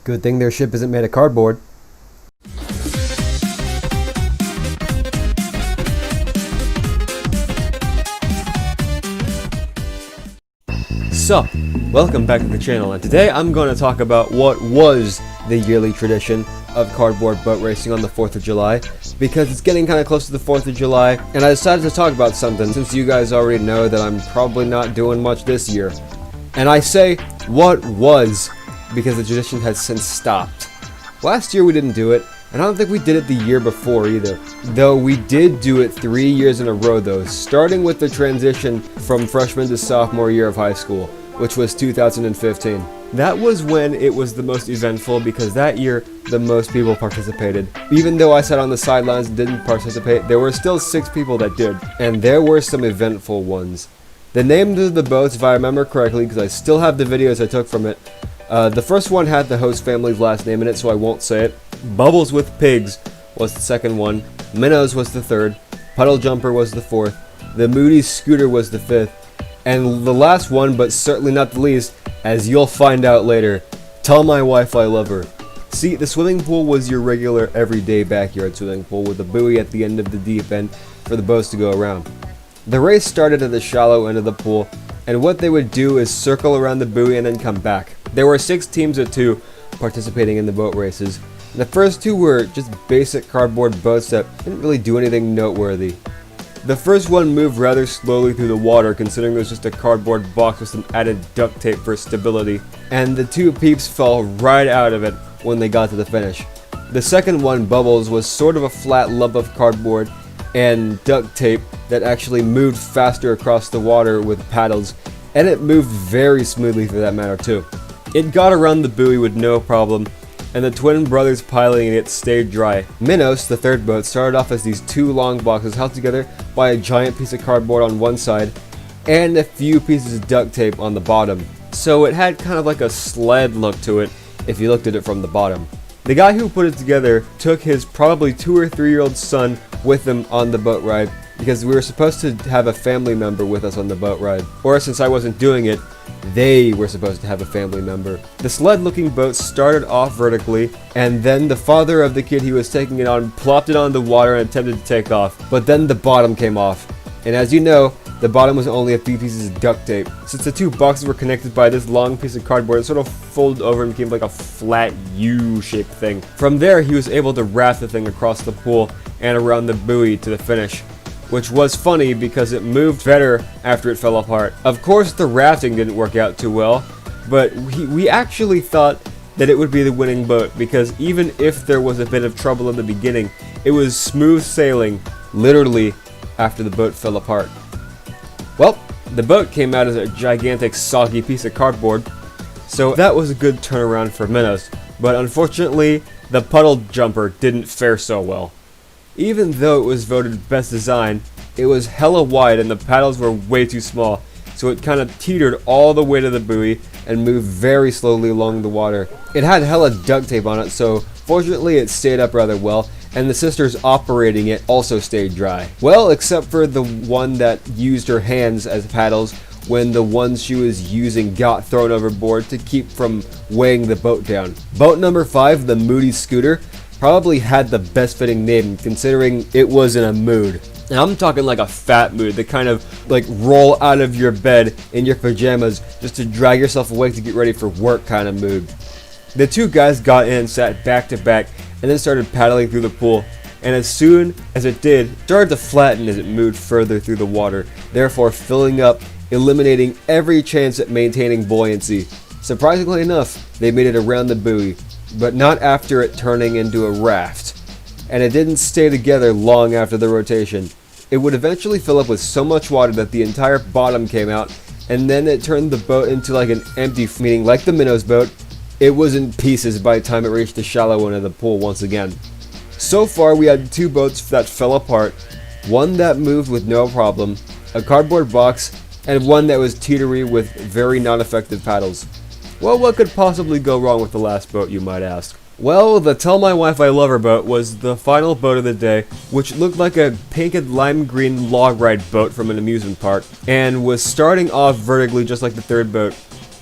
Good thing their ship isn't made of cardboard. Sup, welcome back to the channel, and today I'm going to talk about what was the yearly tradition of cardboard boat racing on the 4th of July, because it's getting kind of close to the 4th of July, and I decided to talk about something since you guys already know that I'm probably not doing much this year. And I say, what was, because the tradition has since stopped. Last year we didn't do it, and I don't think we did it the year before either. Though we did do it 3 years in a row though, starting with the transition from freshman to sophomore year of high school, which was 2015. That was when it was the most eventful because that year the most people participated. Even though I sat on the sidelines and didn't participate, there were still 6 people that did, and there were some eventful ones. The names of the boats, if I remember correctly, because I still have the videos I took from it, the first one had the host family's last name in it, so I won't say it. Bubbles with Pigs was the second one, Minnows was the third, Puddle Jumper was the fourth, the Moody Scooter was the fifth, and the last one, but certainly not the least, as you'll find out later, Tell My Wife I Love Her. See, the swimming pool was your regular everyday backyard swimming pool with a buoy at the end of the deep end for the boats to go around. The race started at the shallow end of the pool, and what they would do is circle around the buoy and then come back. There were 6 teams of 2 participating in the boat races. The first 2 were just basic cardboard boats that didn't really do anything noteworthy. The first one moved rather slowly through the water, considering it was just a cardboard box with some added duct tape for stability, and the 2 peeps fell right out of it when they got to the finish. The second one, Bubbles, was sort of a flat lump of cardboard and duct tape that actually moved faster across the water with paddles, and it moved very smoothly for that matter too. It got around the buoy with no problem, and the twin brothers piloting it stayed dry. Minnows, the third boat, started off as these 2 long boxes held together by a giant piece of cardboard on one side and a few pieces of duct tape on the bottom. So it had kind of like a sled look to it if you looked at it from the bottom. The guy who put it together took his probably 2 or 3-year-old son with him on the boat ride because we were supposed to have a family member with us on the boat ride. Or since I wasn't doing it, they were supposed to have a family member. The sled-looking boat started off vertically, and then the father of the kid he was taking it on plopped it on the water and attempted to take off. But then the bottom came off. And as you know, the bottom was only a few pieces of duct tape. Since the 2 boxes were connected by this long piece of cardboard, it sort of folded over and became like a flat U-shaped thing. From there, he was able to raft the thing across the pool and around the buoy to the finish, which was funny because it moved better after it fell apart. Of course, the rafting didn't work out too well, but we actually thought that it would be the winning boat because even if there was a bit of trouble in the beginning, it was smooth sailing, literally, after the boat fell apart. Well, the boat came out as a gigantic soggy piece of cardboard, so that was a good turnaround for Minnows, but unfortunately, the Puddle Jumper didn't fare so well. Even though it was voted best design, it was hella wide and the paddles were way too small, so it kind of teetered all the way to the buoy and moved very slowly along the water. It had hella duct tape on it, so fortunately it stayed up rather well, and the sisters operating it also stayed dry. Well, except for the one that used her hands as paddles when the ones she was using got thrown overboard to keep from weighing the boat down. Boat number 5, the Moody Scooter, probably had the best fitting name considering it was in a mood. And I'm talking like a fat mood, the kind of like roll out of your bed in your pajamas just to drag yourself awake to get ready for work kind of mood. The 2 guys got in, sat back to back, and then started paddling through the pool, and as soon as it did, it started to flatten as it moved further through the water, therefore filling up, eliminating every chance at maintaining buoyancy. Surprisingly enough, they made it around the buoy, but not after it turning into a raft, and it didn't stay together long after the rotation. It would eventually fill up with so much water that the entire bottom came out, and then it turned the boat into like an empty, meaning like the Minnows boat, it was in pieces by the time it reached the shallow end of the pool once again. So far we had 2 boats that fell apart, one that moved with no problem, a cardboard box, and one that was teetery with very non-effective paddles. Well, what could possibly go wrong with the last boat, you might ask? Well, the Tell My Wife I Love Her boat was the final boat of the day, which looked like a painted lime green log ride boat from an amusement park, and was starting off vertically just like the third boat.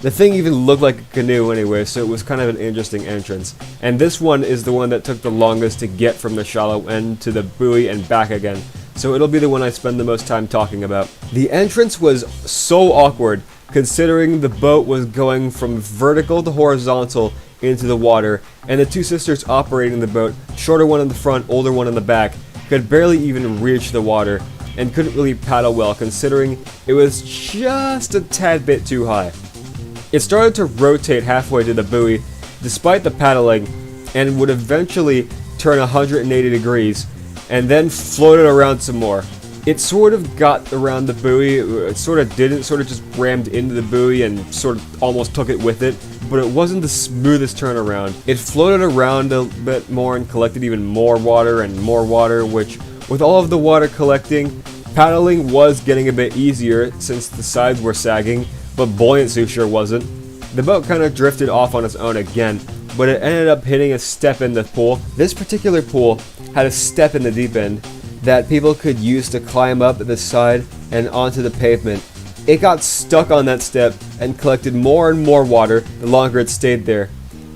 The thing even looked like a canoe anyway, so it was kind of an interesting entrance. And this one is the one that took the longest to get from the shallow end to the buoy and back again. So it'll be the one I spend the most time talking about. The entrance was so awkward, considering the boat was going from vertical to horizontal into the water, and the two sisters operating the boat, shorter one in the front, older one in the back, could barely even reach the water, and couldn't really paddle well considering it was just a tad bit too high. It started to rotate halfway to the buoy, despite the paddling, and would eventually turn 180 degrees, and then floated around some more. It sort of got around the buoy, it sort of didn't, sort of just rammed into the buoy and sort of almost took it with it, but it wasn't the smoothest turnaround. It floated around a bit more and collected even more water and more water, which, with all of the water collecting, paddling was getting a bit easier since the sides were sagging, but buoyancy sure wasn't. The boat kind of drifted off on its own again, but it ended up hitting a step in the pool. This particular pool had a step in the deep end that people could use to climb up the side and onto the pavement. It got stuck on that step and collected more and more water the longer it stayed there.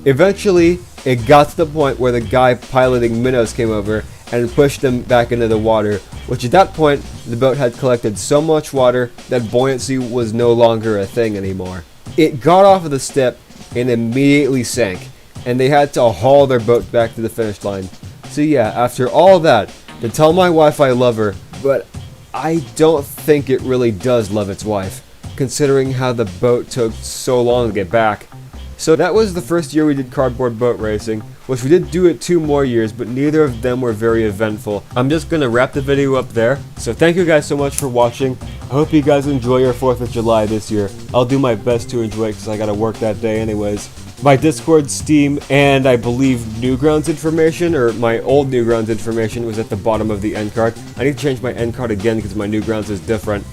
Eventually, it got to the point where the guy piloting minnows came over and pushed them back into the water, which at that point, the boat had collected so much water that buoyancy was no longer a thing anymore. It got off of the step and immediately sank, and they had to haul their boat back to the finish line. So yeah, after all that, to tell my wife I love her, but I don't think it really does love its wife, considering how the boat took so long to get back. So that was the first year we did cardboard boat racing, which we did do it 2 more years, but neither of them were very eventful. I'm just gonna wrap the video up there, so thank you guys so much for watching. I hope you guys enjoy your 4th of July this year. I'll do my best to enjoy it because I gotta work that day anyways. My Discord, Steam, and I believe Newgrounds information, or my old Newgrounds information, was at the bottom of the end card. I need to change my end card again because my Newgrounds is different.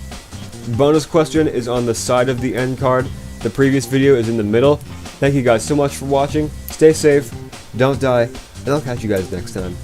Bonus question is on the side of the end card. The previous video is in the middle. Thank you guys so much for watching. Stay safe, don't die, and I'll catch you guys next time.